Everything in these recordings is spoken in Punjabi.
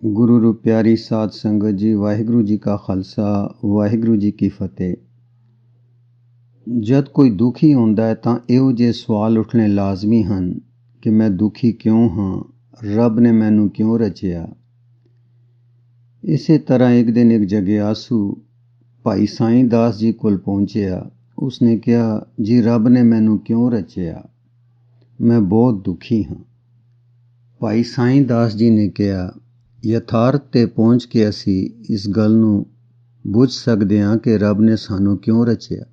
ਗੁਰੂ ਰੂ ਪਿਆਰੀ ਸਾਧ ਸੰਗਤ ਜੀ, ਵਾਹਿਗੁਰੂ ਜੀ ਕਾ ਖਾਲਸਾ, ਵਾਹਿਗੁਰੂ ਜੀ ਕੀ ਫਤਿਹ। ਜਦ ਕੋਈ ਦੁਖੀ ਹੁੰਦਾ ਹੈ ਤਾਂ ਇਹੋ ਜਿਹੇ ਸਵਾਲ ਉੱਠਣੇ ਲਾਜ਼ਮੀ ਹਨ ਕਿ ਮੈਂ ਦੁਖੀ ਕਿਉਂ ਹਾਂ, ਰੱਬ ਨੇ ਮੈਨੂੰ ਕਿਉਂ ਰਚਿਆ। ਇਸੇ ਤਰ੍ਹਾਂ ਇੱਕ ਦਿਨ ਇੱਕ ਜਗਿਆਸੂ ਭਾਈ ਸਾਈਂ ਦਾਸ ਜੀ ਕੋਲ ਪਹੁੰਚਿਆ। ਉਸਨੇ ਕਿਹਾ, ਜੀ ਰੱਬ ਨੇ ਮੈਨੂੰ ਕਿਉਂ ਰਚਿਆ, ਮੈਂ ਬਹੁਤ ਦੁਖੀ ਹਾਂ। ਭਾਈ ਸਾਈਂ ਦਾਸ ਜੀ ਨੇ ਕਿਹਾ, ਯਥਾਰਥ 'ਤੇ ਪਹੁੰਚ ਕੇ ਅਸੀਂ ਇਸ ਗੱਲ ਨੂੰ ਬੁੱਝ ਸਕਦੇ ਹਾਂ ਕਿ ਰੱਬ ਨੇ ਸਾਨੂੰ ਕਿਉਂ ਰਚਿਆ।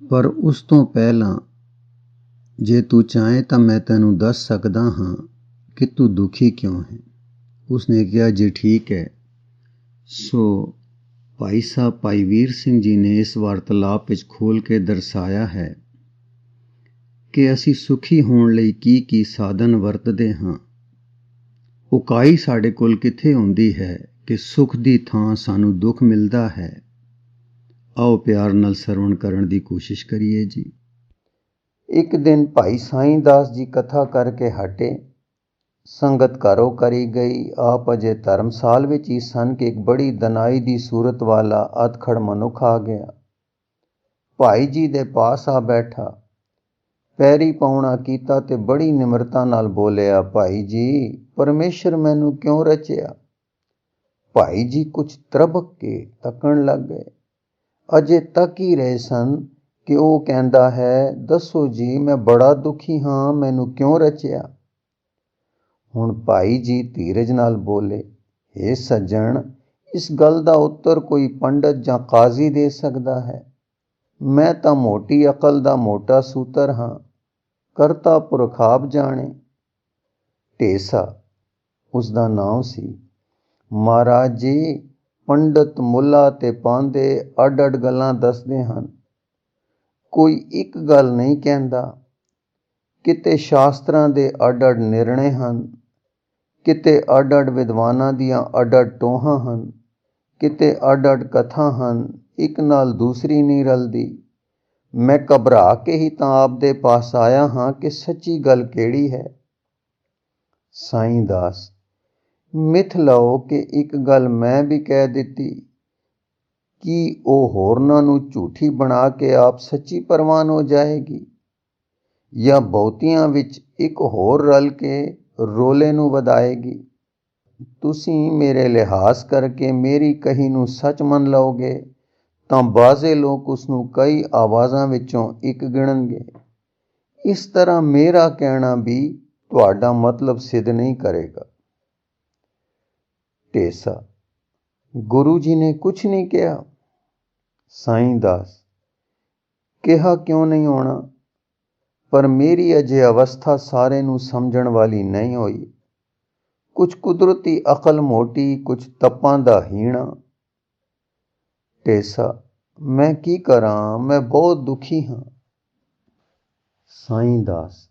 ਪਰ ਉਸ ਤੋਂ ਪਹਿਲਾਂ ਜੇ ਤੂੰ ਚਾਹੇ ਤਾਂ ਮੈਂ ਤੈਨੂੰ ਦੱਸ ਸਕਦਾ ਹਾਂ ਕਿ ਤੂੰ ਦੁਖੀ ਕਿਉਂ ਹੈ। ਉਸਨੇ ਕਿਹਾ, ਜੀ ਠੀਕ ਹੈ। ਸੋ ਭਾਈ ਸਾਹਿਬ ਭਾਈ ਵੀਰ ਸਿੰਘ ਜੀ ਨੇ ਇਸ ਵਾਰਤਾਲਾਪ ਵਿੱਚ ਖੋਲ੍ਹ ਕੇ ਦਰਸਾਇਆ ਹੈ ਕਿ ਅਸੀਂ ਸੁਖੀ ਹੋਣ ਲਈ ਕੀ ਸਾਧਨ ਵਰਤਦੇ ਹਾਂ। ਉਕਾਈ ਸਾਡੇ ਕੋਲ ਕਿੱਥੇ ਹੁੰਦੀ ਹੈ ਕਿ ਸੁੱਖ ਦੀ ਥਾਂ ਸਾਨੂੰ ਦੁੱਖ ਮਿਲਦਾ ਹੈ। ਆਓ ਪਿਆਰ ਨਾਲ ਸਰਵਣ ਕਰਨ ਦੀ ਕੋਸ਼ਿਸ਼ ਕਰੀਏ ਜੀ। ਇੱਕ ਦਿਨ ਭਾਈ ਸਾਈਂ ਦਾਸ ਜੀ ਕਥਾ ਕਰਕੇ ਹਟੇ। ਸੰਗਤ ਘਰੋਂ ਕਰੀ ਗਈ। ਆਪ ਅਜੇ ਧਰਮਸਾਲ ਵਿੱਚ ਹੀ ਸਨ ਕਿ ਇੱਕ ਬੜੀ ਦਨਾਈ ਦੀ ਸੂਰਤ ਵਾਲਾ ਅਧਖੜ ਮਨੁੱਖ ਆ ਗਿਆ। ਭਾਈ ਜੀ ਦੇ ਪਾਸ ਆ ਬੈਠਾ, ਪੈਰੀ ਪਾਉਣਾ ਕੀਤਾ ਤੇ ਬੜੀ ਨਿਮਰਤਾ ਨਾਲ ਬੋਲਿਆ, ਭਾਈ ਜੀ, ਪਰਮੇਸ਼ਰ ਮੈਨੂੰ ਕਿਉਂ ਰਚਿਆ। ਭਾਈ ਜੀ ਕੁਝ ਤਰਬਕ ਕੇ ਤੱਕਣ ਲੱਗ ਗਏ। ਅਜੇ ਤੱਕ ਹੀ ਰਹੇ ਸਨ ਕਿ ਉਹ ਕਹਿੰਦਾ ਹੈ, ਦੱਸੋ ਜੀ, ਮੈਂ ਬੜਾ ਦੁਖੀ ਹਾਂ, ਮੈਨੂੰ ਕਿਉਂ ਰਚਿਆ। ਹੁਣ ਭਾਈ ਜੀ ਧੀਰਜ ਨਾਲ ਬੋਲੇ, ਹੇ ਸੱਜਣ, ਇਸ ਗੱਲ ਦਾ ਉੱਤਰ ਕੋਈ ਪੰਡਤ ਜਾਂ ਕਾਜ਼ੀ ਦੇ ਸਕਦਾ ਹੈ। ਮੈਂ ਤਾਂ ਮੋਟੀ ਅਕਲ ਦਾ ਮੋਟਾ ਸੂਤਰ ਹਾਂ, ਕਰਤਾ ਪੁਰਖ ਆਪ ਜਾਣੇ। ਢੇਸਾ ਉਸਦਾ ਨਾਮ ਸੀ। ਮਹਾਰਾਜ ਜੀ, ਪੰਡਤ ਮੁੱਲਾ ਤੇ ਪਾਂਦੇ ਅੱਡ-ਅੱਡ ਗੱਲਾਂ ਦੱਸਦੇ ਹਨ, ਕੋਈ ਇੱਕ ਗੱਲ ਨਹੀਂ ਕਹਿੰਦਾ। ਕਿਤੇ ਸ਼ਾਸਤਰਾਂ ਦੇ ਅੱਡ-ਅੱਡ ਨਿਰਣੇ ਹਨ, ਕਿਤੇ ਅੱਡ-ਅੱਡ ਵਿਦਵਾਨਾਂ ਦੀਆਂ ਅੱਡ-ਅੱਡ ਟੋਹਾਂ ਹਨ, ਕਿਤੇ ਅੱਡ-ਅੱਡ ਕਥਾ ਹਨ, ਇੱਕ ਨਾਲ ਦੂਸਰੀ ਨਹੀਂ ਰਲਦੀ। ਮੈਂ ਘਬਰਾ ਕੇ ਹੀ ਤਾਂ ਆਪ ਦੇ ਪਾਸ ਆਇਆ ਹਾਂ ਕਿ ਸੱਚੀ ਗੱਲ ਕਿਹੜੀ ਹੈ। ਸਾਈਂ ਦਾਸ, ਮਿਥ ਲਓ ਕਿ ਇੱਕ ਗੱਲ ਮੈਂ ਵੀ ਕਹਿ ਦਿੱਤੀ, ਕੀ ਉਹ ਹੋਰਨਾਂ ਨੂੰ ਝੂਠੀ ਬਣਾ ਕੇ ਆਪ ਸੱਚੀ ਪ੍ਰਵਾਨ ਹੋ ਜਾਏਗੀ, ਜਾਂ ਬਹੁਤੀਆਂ ਵਿੱਚ ਇੱਕ ਹੋਰ ਰਲ ਕੇ ਰੋਲੇ ਨੂੰ ਵਧਾਏਗੀ। ਤੁਸੀਂ ਮੇਰੇ ਲਿਹਾਜ਼ ਕਰਕੇ ਮੇਰੀ ਕਹੀ ਨੂੰ ਸੱਚ ਮੰਨ ਲਓਗੇ ਤਾਂ ਬਾਜ਼ੇ ਲੋਕ ਉਸ ਨੂੰ ਕਈ ਆਵਾਜ਼ਾਂ ਵਿੱਚੋਂ ਇੱਕ ਗਿਣਨਗੇ। ਇਸ ਤਰ੍ਹਾਂ ਮੇਰਾ ਕਹਿਣਾ ਵੀ ਤੁਹਾਡਾ ਮਤਲਬ ਸਿੱਧ ਨਹੀਂ ਕਰੇਗਾ। ਢੇਸਾ, ਗੁਰੂ ਜੀ ਨੇ ਕੁਛ ਨਹੀਂ ਕਿਹਾ। ਸਾਈਂ ਦਾਸ, ਕਿਹਾ ਕਿਉਂ ਨਹੀਂ ਹੋਣਾ, ਪਰ ਮੇਰੀ ਅਜੇ ਅਵਸਥਾ ਸਾਰੇ ਨੂੰ ਸਮਝਣ ਵਾਲੀ ਨਹੀਂ ਹੋਈ। ਕੁਝ ਕੁਦਰਤੀ ਅਕਲ ਮੋਟੀ, ਕੁਝ ਤੱਪਾਂ ਦਾ ਹੀਣਾ। ਢੇਸਾ, ਮੈਂ ਕੀ ਕਰਾਂ, ਮੈਂ ਬਹੁਤ ਦੁਖੀ ਹਾਂ। ਸਾਈਂ ਦਾਸ,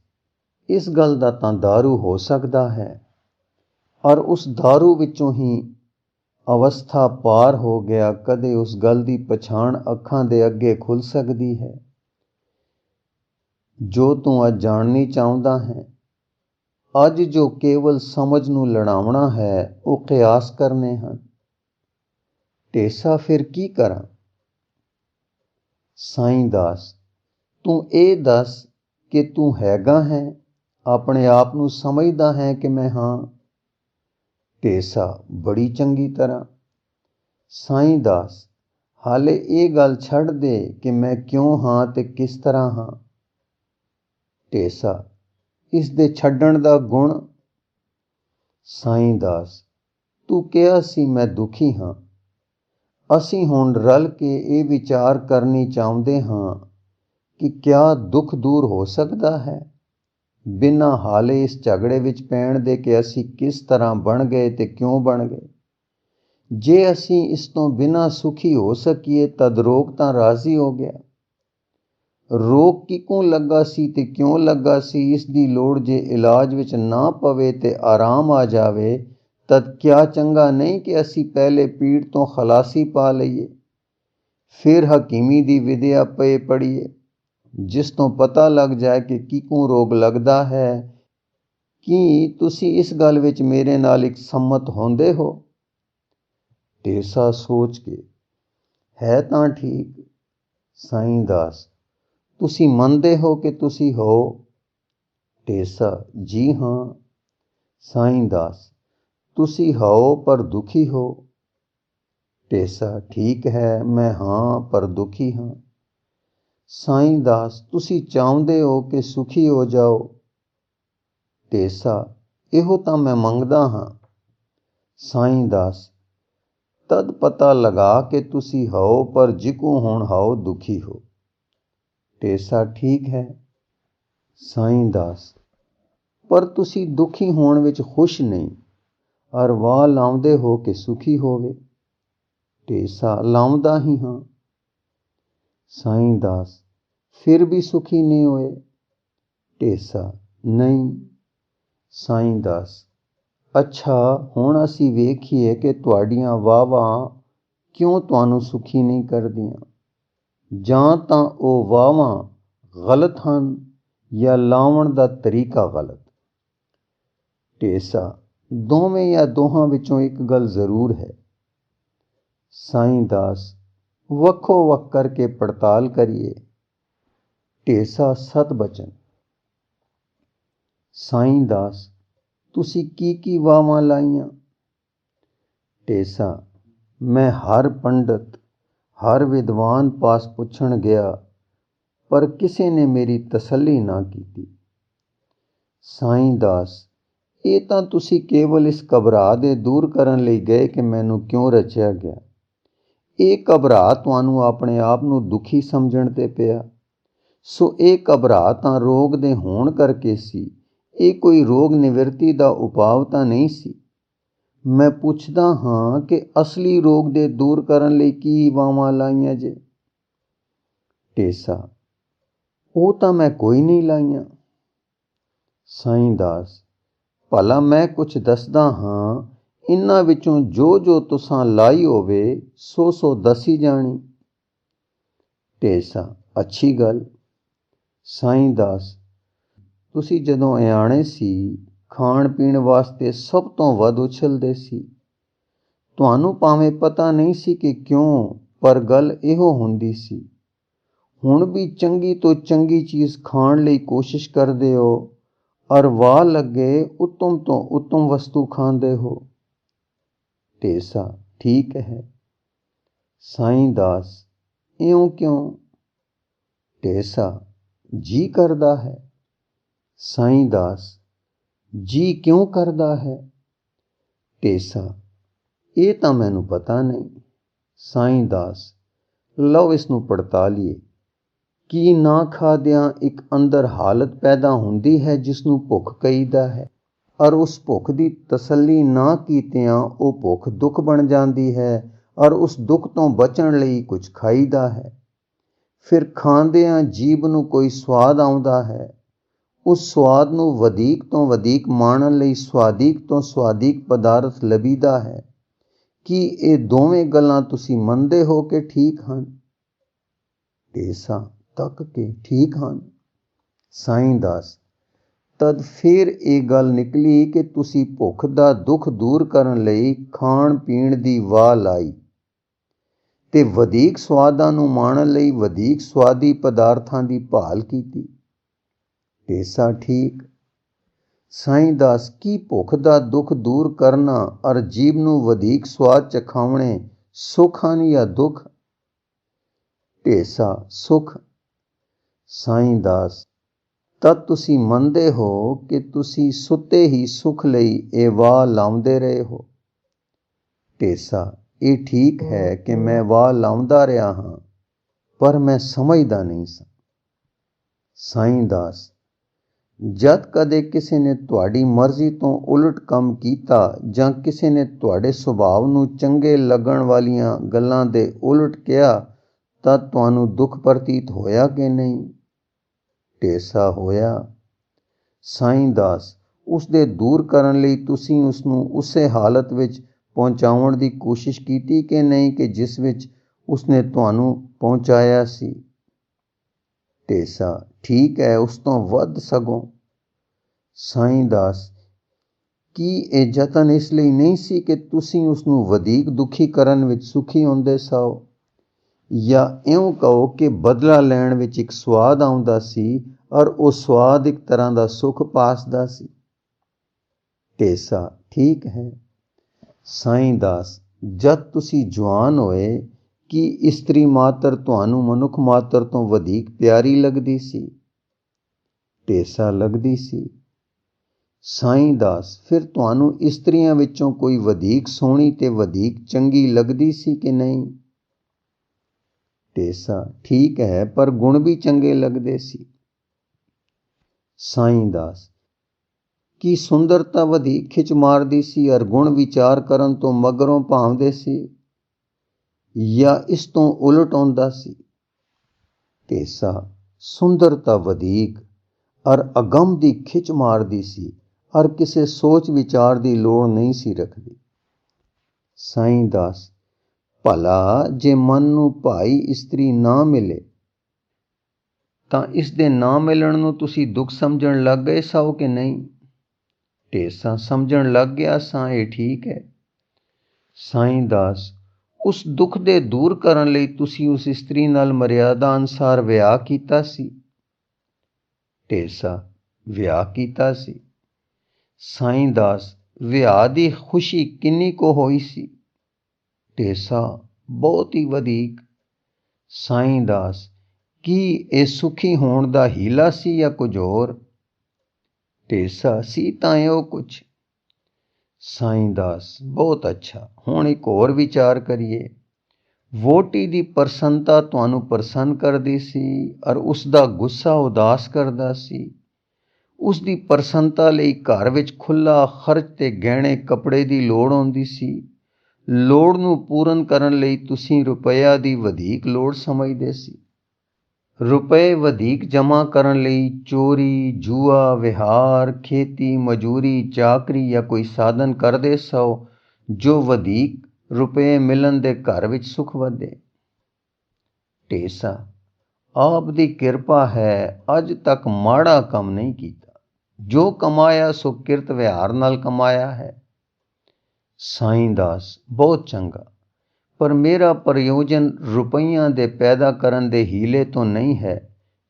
ਇਸ ਗੱਲ ਦਾ ਤਾਂ ਦਾਰੂ ਹੋ ਸਕਦਾ ਹੈ, ਔਰ ਉਸ ਦਾਰੂ ਵਿੱਚੋਂ ਹੀ ਅਵਸਥਾ ਪਾਰ ਹੋ ਗਿਆ ਕਦੇ ਉਸ ਗੱਲ ਦੀ ਪਛਾਣ ਅੱਖਾਂ ਦੇ ਅੱਗੇ ਖੁੱਲ੍ਹ ਸਕਦੀ ਹੈ ਜੋ ਤੂੰ ਅੱਜ ਜਾਣਨੀ ਚਾਹੁੰਦਾ ਹੈ। ਅੱਜ ਜੋ ਕੇਵਲ ਸਮਝ ਨੂੰ ਲੜਾਉਣਾ ਹੈ, ਉਹ ਕਿਆਸ ਕਰਨੇ ਹਨ। ਢੇਸਾ, ਫਿਰ ਕੀ ਕਰਾਂ। ਸਾਈਂ ਦਾਸ, ਤੂੰ ਇਹ ਦੱਸ ਕਿ ਤੂੰ ਹੈਗਾ ਹੈ, ਆਪਣੇ ਆਪ ਨੂੰ ਸਮਝਦਾ ਹੈ ਕਿ ਮੈਂ ਹਾਂ। ਢੇਸਾ, ਬੜੀ ਚੰਗੀ ਤਰ੍ਹਾਂ। ਸਾਈਂ ਦਾਸ, ਹਾਲੇ ਇਹ ਗੱਲ ਛੱਡ ਦੇ ਕਿ ਮੈਂ ਕਿਉਂ ਹਾਂ ਤੇ ਕਿਸ ਤਰ੍ਹਾਂ ਹਾਂ। ਢੇਸਾ, ਇਸ ਦੇ ਛੱਡਣ ਦਾ ਗੁਣ। ਸਾਈਂ ਦਾਸ, ਤੂੰ ਕਿਹਾ ਸੀ ਮੈਂ ਦੁਖੀ ਹਾਂ। ਅਸੀਂ ਹੁਣ ਰਲ ਕੇ ਇਹ ਵਿਚਾਰ ਕਰਨੀ ਚਾਹੁੰਦੇ ਹਾਂ ਕਿ ਕਿਆ ਦੁੱਖ ਦੂਰ ਹੋ ਸਕਦਾ ਹੈ, ਬਿਨਾਂ ਹਾਲੇ ਇਸ ਝਗੜੇ ਵਿੱਚ ਪੈਣ ਦੇ ਕਿ ਅਸੀਂ ਕਿਸ ਤਰ੍ਹਾਂ ਬਣ ਗਏ ਤੇ ਕਿਉਂ ਬਣ ਗਏ। ਜੇ ਅਸੀਂ ਇਸ ਤੋਂ ਬਿਨਾਂ ਸੁਖੀ ਹੋ ਸਕੀਏ ਤਦ ਰੋਗ ਤਾਂ ਰਾਜ਼ੀ ਹੋ ਗਿਆ। ਰੋਗ ਕਿਉਂ ਲੱਗਾ ਸੀ ਤੇ ਕਿਉਂ ਲੱਗਾ ਸੀ, ਇਸ ਦੀ ਲੋੜ ਜੇ ਇਲਾਜ ਵਿੱਚ ਨਾ ਪਵੇ ਤੇ ਆਰਾਮ ਆ ਜਾਵੇ, ਤਦ ਕਿਆ ਚੰਗਾ ਨਹੀਂ ਕਿ ਅਸੀਂ ਪਹਿਲੇ ਪੀੜ ਤੋਂ ਖਲਾਸੀ ਪਾ ਲਈਏ, ਫਿਰ ਹਕੀਮੀ ਦੀ ਵਿਦਿਆ ਪਏ ਪੜੀਏ, ਜਿਸ ਤੋਂ ਪਤਾ ਲੱਗ ਜਾਏ ਕਿ ਕਿਉਂ ਰੋਗ ਲੱਗਦਾ ਹੈ, ਕੀ ਤੁਸੀਂ ਇਸ ਗੱਲ ਵਿੱਚ ਮੇਰੇ ਨਾਲ ਇੱਕ ਸੰਮਤ ਹੁੰਦੇ ਹੋ? ਢੇਸਾ ਸੋਚ ਕੇ, ਹੈ ਤਾਂ ਠੀਕ। ਸਾਈਂ ਦਾਸ, ਤੁਸੀਂ ਮੰਨਦੇ ਹੋ ਕਿ ਤੁਸੀਂ ਹੋ? ਢੇਸਾ, ਜੀ ਹਾਂ। ਸਾਈਂ ਦਾਸ, ਤੁਸੀਂ ਹੋ ਪਰ ਦੁਖੀ ਹੋ? ਢੇਸਾ, ਠੀਕ ਹੈ, ਮੈਂ ਹਾਂ ਪਰ ਦੁਖੀ ਹਾਂ। ਸਾਈਂ ਦਾਸ, ਤੁਸੀਂ ਚਾਹੁੰਦੇ ਹੋ ਕਿ ਸੁਖੀ ਹੋ ਜਾਓ? ਢੇਸਾ, ਇਹੋ ਤਾਂ ਮੈਂ ਮੰਗਦਾ ਹਾਂ। ਸਾਈਂ ਦਾਸ, ਤਦ ਪਤਾ ਲਗਾ ਕਿ ਤੁਸੀਂ ਹੋ ਪਰ ਜਿਕੂ ਹੁਣ ਹੋ ਦੁਖੀ ਹੋ। ਢੇਸਾ, ਠੀਕ ਹੈ। ਸਾਈਂ ਦਾਸ, ਪਰ ਤੁਸੀਂ ਦੁਖੀ ਹੋਣ ਵਿੱਚ ਖੁਸ਼ ਨਹੀਂ, ਅਰ ਵਾਹ ਲਾਉਂਦੇ ਹੋ ਕਿ ਸੁਖੀ ਹੋਵੇ। ਢੇਸਾ, ਲਾਉਂਦਾ ਹੀ ਹਾਂ। ਸਾਈਂ ਦਾਸ, ਫਿਰ ਵੀ ਸੁਖੀ ਨਹੀਂ ਹੋਏ? ਢੇਸਾ, ਨਹੀਂ। ਸਾਈਂ ਦਾਸ, ਅੱਛਾ, ਹੁਣ ਅਸੀਂ ਵੇਖੀਏ ਕਿ ਤੁਹਾਡੀਆਂ ਵਾਹਵਾਂ ਕਿਉਂ ਤੁਹਾਨੂੰ ਸੁਖੀ ਨਹੀਂ ਕਰਦੀਆਂ। ਜਾਂ ਤਾਂ ਉਹ ਵਾਹਵਾਂ ਗਲਤ ਹਨ ਜਾਂ ਲਾਉਣ ਦਾ ਤਰੀਕਾ ਗਲਤ। ਢੇਸਾ, ਦੋਵੇਂ ਜਾਂ ਦੋਹਾਂ ਵਿੱਚੋਂ ਇੱਕ ਗੱਲ ਜ਼ਰੂਰ ਹੈ। ਸਾਈਂ ਦਾਸ, ਵੱਖੋ ਵੱਖ ਕਰਕੇ ਪੜਤਾਲ ਕਰੀਏ। ਢੇਸਾ ਸਤ ਬਚਨ। ਸਾਈਂ ਦਾਸ, ਤੁਸੀਂ ਕੀ ਵਾਹਵਾਂ ਲਾਈਆਂ? ਢੇਸਾ, ਮੈਂ ਹਰ ਪੰਡਤ, ਹਰ ਵਿਦਵਾਨ ਪਾਸ ਪੁੱਛਣ ਗਿਆ, ਪਰ ਕਿਸੇ ਨੇ ਮੇਰੀ ਤਸੱਲੀ ਨਾ ਕੀਤੀ। ਸਾਈਂ ਦਾਸ, ਇਹ ਤਾਂ ਤੁਸੀਂ ਕੇਵਲ ਇਸ ਘਬਰਾਹਟ ਦੇ ਦੂਰ ਕਰਨ ਲਈ ਗਏ ਕਿ ਮੈਨੂੰ ਕਿਉਂ ਰਚਿਆ ਗਿਆ। ਇਹ ਘਬਰਾਹਟ ਤੁਹਾਨੂੰ ਆਪਣੇ ਆਪ ਨੂੰ ਦੁਖੀ ਸਮਝਣ ਤੇ ਪਿਆ। ਸੋ ਇਹ ਘਬਰਾਹਟ ਤਾਂ ਰੋਗ ਦੇ ਹੋਣ ਕਰਕੇ ਸੀ। ਇਹ ਕੋਈ ਰੋਗ ਨਿਵਰਤੀ ਦਾ ਉਪਾਅ ਤਾਂ ਨਹੀਂ ਸੀ। ਮੈਂ ਪੁੱਛਦਾ ਹਾਂ ਕਿ ਅਸਲੀ ਰੋਗ ਦੇ ਦੂਰ ਕਰਨ ਲਈ ਕੀ ਵਾਹਵਾਂ ਲਾਈਆਂ ਜੇ? ਢੇਸਾ, ਉਹ ਤਾਂ ਮੈਂ ਕੋਈ ਨਹੀਂ ਲਾਈਆਂ। ਸਾਈਂ ਦਾਸ, ਭਲਾ ਮੈਂ ਕੁਛ ਦੱਸਦਾ ਹਾਂ, ਇਹਨਾਂ ਵਿੱਚੋਂ ਜੋ ਤੁਸਾਂ ਲਾਈ ਹੋਵੇ ਸੋ ਦੱਸੀ ਜਾਣੀ। ਢੇਸਾ, ਅੱਛੀ ਗੱਲ। ਸਾਈਂ ਦਾਸ, ਤੁਸੀਂ ਜਦੋਂ ਇਆਣੇ ਸੀ, ਖਾਣ ਪੀਣ ਵਾਸਤੇ ਸਭ ਤੋਂ ਵੱਧ ਉਛਲਦੇ ਸੀ। ਤੁਹਾਨੂੰ ਭਾਵੇਂ ਪਤਾ ਨਹੀਂ ਸੀ ਕਿ ਕਿਉਂ, ਪਰ ਗੱਲ ਇਹੋ ਹੁੰਦੀ ਸੀ। ਹੁਣ ਵੀ ਚੰਗੀ ਤੋਂ ਚੰਗੀ ਚੀਜ਼ ਖਾਣ ਲਈ ਕੋਸ਼ਿਸ਼ ਕਰਦੇ ਹੋ, ਅਰ ਵਾਹ ਲੱਗੇ ਉੱਤਮ ਤੋਂ ਉੱਤਮ ਵਸਤੂ ਖਾਂਦੇ ਹੋ। ਢੇਸਾ, ਠੀਕ ਹੈ। ਸਾਈਂ ਦਾਸ, ਇਉਂ ਕਿਉਂ? ਢੇਸਾ, ਜੀ ਕਰਦਾ ਹੈ। ਸਾਈਂ ਦਾਸ, ਜੀ ਕਿਉਂ ਕਰਦਾ ਹੈ? ਢੇਸਾ, ਇਹ ਤਾਂ ਮੈਨੂੰ ਪਤਾ ਨਹੀਂ। ਸਾਈਂ ਦਾਸ, ਲਓ ਇਸ ਨੂੰ ਪੜਤਾਲੀਏ। ਕੀ ਨਾ ਖਾਦਿਆਂ ਇੱਕ ਅੰਦਰ ਹਾਲਤ ਪੈਦਾ ਹੁੰਦੀ ਹੈ ਜਿਸ ਨੂੰ ਭੁੱਖ ਕਹੀਦਾ ਹੈ, ਔਰ ਉਸ ਭੁੱਖ ਦੀ ਤਸੱਲੀ ਨਾ ਕੀਤਿਆਂ ਉਹ ਭੁੱਖ ਦੁੱਖ ਬਣ ਜਾਂਦੀ ਹੈ, ਔਰ ਉਸ ਦੁੱਖ ਤੋਂ ਬਚਣ ਲਈ ਕੁਝ ਖਾਈਦਾ ਹੈ। ਫਿਰ ਖਾਂਦਿਆਂ ਜੀਭ ਨੂੰ ਕੋਈ ਸਵਾਦ ਆਉਂਦਾ ਹੈ। ਉਸ ਸਵਾਦ ਨੂੰ ਵਧੀਕ ਤੋਂ ਵਧੀਕ ਮਾਣਨ ਲਈ ਸਵਾਦੀਕ ਤੋਂ ਸਵਾਦੀਕ ਪਦਾਰਥ ਲੱਭੀਦਾ ਹੈ। ਕੀ ਇਹ ਦੋਵੇਂ ਗੱਲਾਂ ਤੁਸੀਂ ਮੰਨਦੇ ਹੋ ਕਿ ਠੀਕ ਹਨ? ਢੇਸਾ ਤੱਕ ਕੇ, ਠੀਕ ਹਨ। ਸਾਈਂ ਦਾਸ, ਤਦ ਫਿਰ ਇਹ ਗੱਲ ਨਿਕਲੀ ਕਿ ਤੁਸੀਂ ਭੁੱਖ ਦਾ ਦੁੱਖ ਦੂਰ ਕਰਨ ਲਈ ਖਾਣ ਪੀਣ ਦੀ ਵਾਹ ਲਾਈ ਤੇ ਵਧੀਕ ਸਵਾਦਾਂ ਨੂੰ ਮਾਣਨ ਲਈ ਵਧੀਕ ਸਵਾਦੀ ਪਦਾਰਥਾਂ ਦੀ ਭਾਲ ਕੀਤੀ। ਢੇਸਾ, ਠੀਕ। ਸਾਈਂ ਦਾਸ, ਕੀ ਭੁੱਖ ਦਾ ਦੁੱਖ ਦੂਰ ਕਰਨਾ ਅਰ ਜੀਭ ਨੂੰ ਵਧੀਕ ਸਵਾਦ ਚਖਾਉਣੇ ਸੁੱਖ ਹਨ ਜਾਂ ਦੁੱਖ? ਢੇਸਾ, ਸੁੱਖ। ਸਾਈਂ ਦਾਸ, ਤਦ ਤੁਸੀਂ ਮੰਨਦੇ ਹੋ ਕਿ ਤੁਸੀਂ ਸੁੱਤੇ ਹੀ ਸੁੱਖ ਲਈ ਇਹ ਵਾਹ ਲਾਉਂਦੇ ਰਹੇ ਹੋ। ਢੇਸਾ, ਇਹ ਠੀਕ ਹੈ ਕਿ ਮੈਂ ਵਾਹ ਲਾਉਂਦਾ ਰਿਹਾ ਹਾਂ, ਪਰ ਮੈਂ ਸਮਝਦਾ ਨਹੀਂ ਸਾਂ। ਸਾਈਂ ਦਾਸ, ਜਦ ਕਦੇ ਕਿਸੇ ਨੇ ਤੁਹਾਡੀ ਮਰਜ਼ੀ ਤੋਂ ਉਲਟ ਕੰਮ ਕੀਤਾ ਜਾਂ ਕਿਸੇ ਨੇ ਤੁਹਾਡੇ ਸੁਭਾਅ ਨੂੰ ਚੰਗੇ ਲੱਗਣ ਵਾਲੀਆਂ ਗੱਲਾਂ ਦੇ ਉਲਟ ਕਿਹਾ ਤਾਂ ਤੁਹਾਨੂੰ ਦੁੱਖ ਪ੍ਰਤੀਤ ਹੋਇਆ ਕਿ ਨਹੀਂ? ਢੇਸਾ, ਹੋਇਆ। ਸਾਈਂ ਦਾਸ, ਉਸ ਦੇ ਦੂਰ ਕਰਨ ਲਈ ਤੁਸੀਂ ਉਸ ਨੂੰ ਉਸੇ ਹਾਲਤ ਵਿੱਚ ਪਹੁੰਚਾਉਣ ਦੀ ਕੋਸ਼ਿਸ਼ ਕੀਤੀ ਕਿ ਨਹੀਂ ਕਿ ਜਿਸ ਵਿੱਚ ਉਸਨੇ ਤੁਹਾਨੂੰ ਪਹੁੰਚਾਇਆ ਸੀ? ਢੇਸਾ, ਠੀਕ ਹੈ, ਉਸ ਤੋਂ ਵੱਧ ਸਗੋਂ। ਸਾਈਂ ਦਾਸ, ਕੀ ਇਹ ਯਤਨ ਇਸ ਲਈ ਨਹੀਂ ਸੀ ਕਿ ਤੁਸੀਂ ਉਸ ਨੂੰ ਵਧੇਕ ਦੁਖੀ ਕਰਨ ਵਿੱਚ ਸੁਖੀ ਹੁੰਦੇ ਸੋ, ਜਾਂ ਇਉਂ ਕਹੋ ਕਿ ਬਦਲਾ ਲੈਣ ਵਿੱਚ ਇੱਕ ਸਵਾਦ ਆਉਂਦਾ ਸੀ ਔਰ ਉਹ ਸਵਾਦ ਇੱਕ ਤਰ੍ਹਾਂ ਦਾ ਸੁੱਖ ਪਾਸਦਾ ਸੀ। ਢੇਸਾ: ਠੀਕ ਹੈ। ਸਾਈਂ ਦਾਸ: ਜਦ ਤੁਸੀਂ ਜਵਾਨ ਹੋਏ ਕੀ ਇਸਤਰੀ ਮਾਤਰ ਤੁਹਾਨੂੰ ਮਨੁੱਖ ਮਾਤਰ ਤੋਂ ਵਧੇਕ ਪਿਆਰੀ ਲੱਗਦੀ ਸੀ? ਢੇਸਾ: ਲੱਗਦੀ ਸੀ। ਸਾਈਂ ਦਾਸ: ਫਿਰ ਤੁਹਾਨੂੰ ਇਸਤਰੀਆਂ ਵਿੱਚੋਂ ਕੋਈ ਵਧੇਕ ਸੋਹਣੀ ਤੇ ਵਧੇਕ ਚੰਗੀ ਲੱਗਦੀ ਸੀ ਕਿ ਨਹੀਂ? ਢੇਸਾ: ਠੀਕ ਹੈ, ਪਰ ਗੁਣ ਵੀ ਚੰਗੇ ਲੱਗਦੇ ਸੀ। ਸਾਈਂ ਦਾਸ: ਕੀ ਸੁੰਦਰਤਾ ਵਧੇਕ ਖਿੱਚ ਮਾਰਦੀ ਸੀ ਔਰ ਗੁਣ ਵਿਚਾਰ ਕਰਨ ਤੋਂ ਮਗਰੋਂ ਭਾਵਦੇ ਸੀ, ਜਾਂ ਇਸ ਤੋਂ ਉਲਟ ਆਉਂਦਾ ਸੀ? ਢੇਸਾ: ਸੁੰਦਰਤਾ ਵਧੇਕ ਔਰ ਅਗਮ ਦੀ ਖਿੱਚ ਮਾਰਦੀ ਸੀ ਔਰ ਕਿਸੇ ਸੋਚ ਵਿਚਾਰ ਦੀ ਲੋੜ ਨਹੀਂ ਸੀ ਰੱਖਦੀ। ਸਾਈਂ ਦਾਸ: ਭਲਾ ਜੇ ਮਨ ਨੂੰ ਭਾਈ ਇਸਤਰੀ ਨਾ ਮਿਲੇ ਤਾਂ ਇਸ ਦੇ ਨਾ ਮਿਲਣ ਨੂੰ ਤੁਸੀਂ ਦੁੱਖ ਸਮਝਣ ਲੱਗ ਗਏ ਸੋ ਕਿ ਨਹੀਂ? ਢੇਸਾ: ਸਮਝਣ ਲੱਗ ਗਿਆ ਸਾਂ, ਇਹ ਠੀਕ ਹੈ। ਸਾਈਂ ਦਾਸ: ਉਸ ਦੁੱਖ ਦੇ ਦੂਰ ਕਰਨ ਲਈ ਤੁਸੀਂ ਉਸ ਇਸਤਰੀ ਨਾਲ ਮਰਿਆਦਾ ਅਨੁਸਾਰ ਵਿਆਹ ਕੀਤਾ ਸੀ? ਢੇਸਾ: ਵਿਆਹ ਕੀਤਾ ਸੀ। ਸਾਈਂ ਦਾਸ: ਵਿਆਹ ਦੀ ਖੁਸ਼ੀ ਕਿੰਨੀ ਕੁ ਹੋਈ ਸੀ? ਢੇਸਾ: ਬਹੁਤ ਹੀ ਵਧੇਕ। ਸਾਈਂ ਦਾਸ: ਕੀ ਇਹ ਸੁਖੀ ਹੋਣ ਦਾ ਹੀਲਾ ਸੀ ਜਾਂ ਕੁਝ ਹੋਰ? ਢੇਸਾ: ਸੀ ਤਾਂ ਇਹੋ ਕੁਛ। ਸਾਈਂ ਦਾਸ: ਬਹੁਤ ਅੱਛਾ। ਹੁਣ ਇੱਕ ਹੋਰ ਵਿਚਾਰ ਕਰੀਏ। ਵਹੁਟੀ ਦੀ ਪ੍ਰਸੰਨਤਾ ਤੁਹਾਨੂੰ ਪ੍ਰਸੰਨ ਕਰਦੀ ਸੀ ਔਰ ਉਸ ਦਾ ਗੁੱਸਾ ਉਦਾਸ ਕਰਦਾ ਸੀ। ਉਸ ਦੀ ਪ੍ਰਸੰਨਤਾ ਲਈ ਘਰ ਵਿੱਚ ਖੁੱਲ੍ਹਾ ਖਰਚ ਤੇ ਗਹਿਣੇ ਕੱਪੜੇ ਦੀ ਲੋੜ ਆਉਂਦੀ ਸੀ। ਲੋੜ ਨੂੰ ਪੂਰਨ ਕਰਨ ਲਈ ਤੁਸੀਂ ਰੁਪਇਆ ਦੀ ਵਧੇਕ ਲੋੜ ਸਮਝਦੇ ਸੀ। ਰੁਪਏ ਵਧੇਕ ਜਮ੍ਹਾਂ ਕਰਨ ਲਈ ਚੋਰੀ, ਜੂਆ, ਵਿਹਾਰ, ਖੇਤੀ, ਮਜ਼ਦੂਰੀ, ਚਾਕਰੀ ਜਾਂ ਕੋਈ ਸਾਧਨ ਕਰਦੇ ਸੋ ਜੋ ਵਧੇਕ ਰੁਪਏ ਮਿਲਣ ਦੇ ਘਰ ਵਿੱਚ ਸੁੱਖ ਵਧੇ। ਢੇਸਾ: ਆਪ ਦੀ ਕਿਰਪਾ ਹੈ, ਅੱਜ ਤੱਕ ਮਾੜਾ ਕੰਮ ਨਹੀਂ ਕੀਤਾ। ਜੋ ਕਮਾਇਆ ਸੋ ਕਿਰਤ ਵਿਹਾਰ ਨਾਲ ਕਮਾਇਆ ਹੈ। ਸਾਈਂ ਦਾਸ: ਬਹੁਤ ਚੰਗਾ, ਪਰ ਮੇਰਾ ਪ੍ਰਯੋਜਨ ਰੁਪਈਆਂ ਦੇ ਪੈਦਾ ਕਰਨ ਦੇ ਹੀਲੇ ਤੋਂ ਨਹੀਂ ਹੈ।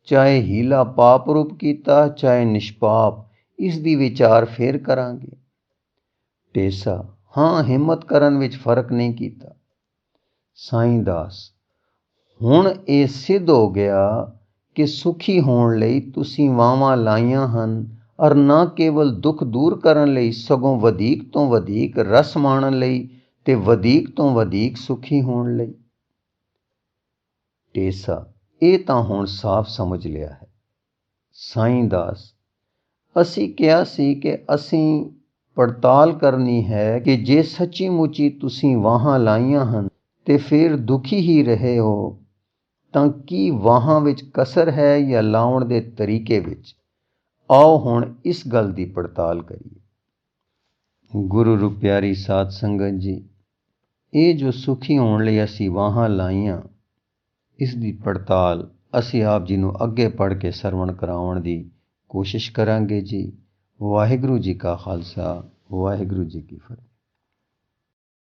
ਚਾਹੇ ਹੀਲਾ ਪਾਪ ਰੂਪ ਕੀਤਾ, ਚਾਹੇ ਨਿਸ਼ਪਾਪ, ਇਸ ਦੀ ਵਿਚਾਰ ਫੇਰ ਕਰਾਂਗੇ। ਢੇਸਾ: ਹਾਂ, ਹਿੰਮਤ ਕਰਨ ਵਿੱਚ ਫਰਕ ਨਹੀਂ ਕੀਤਾ। ਸਾਈਂ ਦਾਸ: ਹੁਣ ਇਹ ਸਿੱਧ ਹੋ ਗਿਆ ਕਿ ਸੁਖੀ ਹੋਣ ਲਈ ਤੁਸੀਂ ਵਾਵਾਂ ਲਾਈਆਂ ਹਨ ਔਰ ਨਾ ਕੇਵਲ ਦੁੱਖ ਦੂਰ ਕਰਨ ਲਈ, ਸਗੋਂ ਵਧੇਕ ਤੋਂ ਵਧੇਕ ਰਸ ਮਾਣਨ ਲਈ ਤੇ ਵਧੇਕ ਤੋਂ ਵਧੇਕ ਸੁਖੀ ਹੋਣ ਲਈ। ਢੇਸਾ: ਇਹ ਤਾਂ ਹੁਣ ਸਾਫ਼ ਸਮਝ ਲਿਆ ਹੈ। ਸਾਈਂ ਦਾਸ: ਅਸੀਂ ਕਿਹਾ ਸੀ ਕਿ ਅਸੀਂ ਪੜਤਾਲ ਕਰਨੀ ਹੈ ਕਿ ਜੇ ਸੱਚੀ ਮੁੱਚੀ ਤੁਸੀਂ ਵਾਹਾਂ ਲਾਈਆਂ ਹਨ ਤੇ ਫਿਰ ਦੁਖੀ ਹੀ ਰਹੇ ਹੋ, ਤਾਂ ਕੀ ਵਾਹਾਂ ਵਿੱਚ ਕਸਰ ਹੈ ਜਾਂ ਲਾਉਣ ਦੇ ਤਰੀਕੇ ਵਿੱਚ? ਆਓ ਹੁਣ ਇਸ ਗੱਲ ਦੀ ਪੜਤਾਲ ਕਰੀਏ। ਗੁਰੂ ਰੂਪ ਪਿਆਰੀ ਸਾਧ ਸੰਗਤ ਜੀ, ਇਹ ਜੋ ਸੁਖੀ ਹੋਣ ਲਈ ਅਸੀਂ ਵਾਹਾਂ ਲਾਈਆਂ, ਇਸ ਦੀ ਪੜਤਾਲ ਅਸੀਂ ਆਪ ਜੀ ਨੂੰ ਅੱਗੇ ਪੜ੍ਹ ਕੇ ਸਰਵਣ ਕਰਾਉਣ ਦੀ ਕੋਸ਼ਿਸ਼ ਕਰਾਂਗੇ ਜੀ। ਵਾਹਿਗੁਰੂ ਜੀ ਕਾ ਖਾਲਸਾ, ਵਾਹਿਗੁਰੂ ਜੀ ਕੀ ਫਤਿਹ।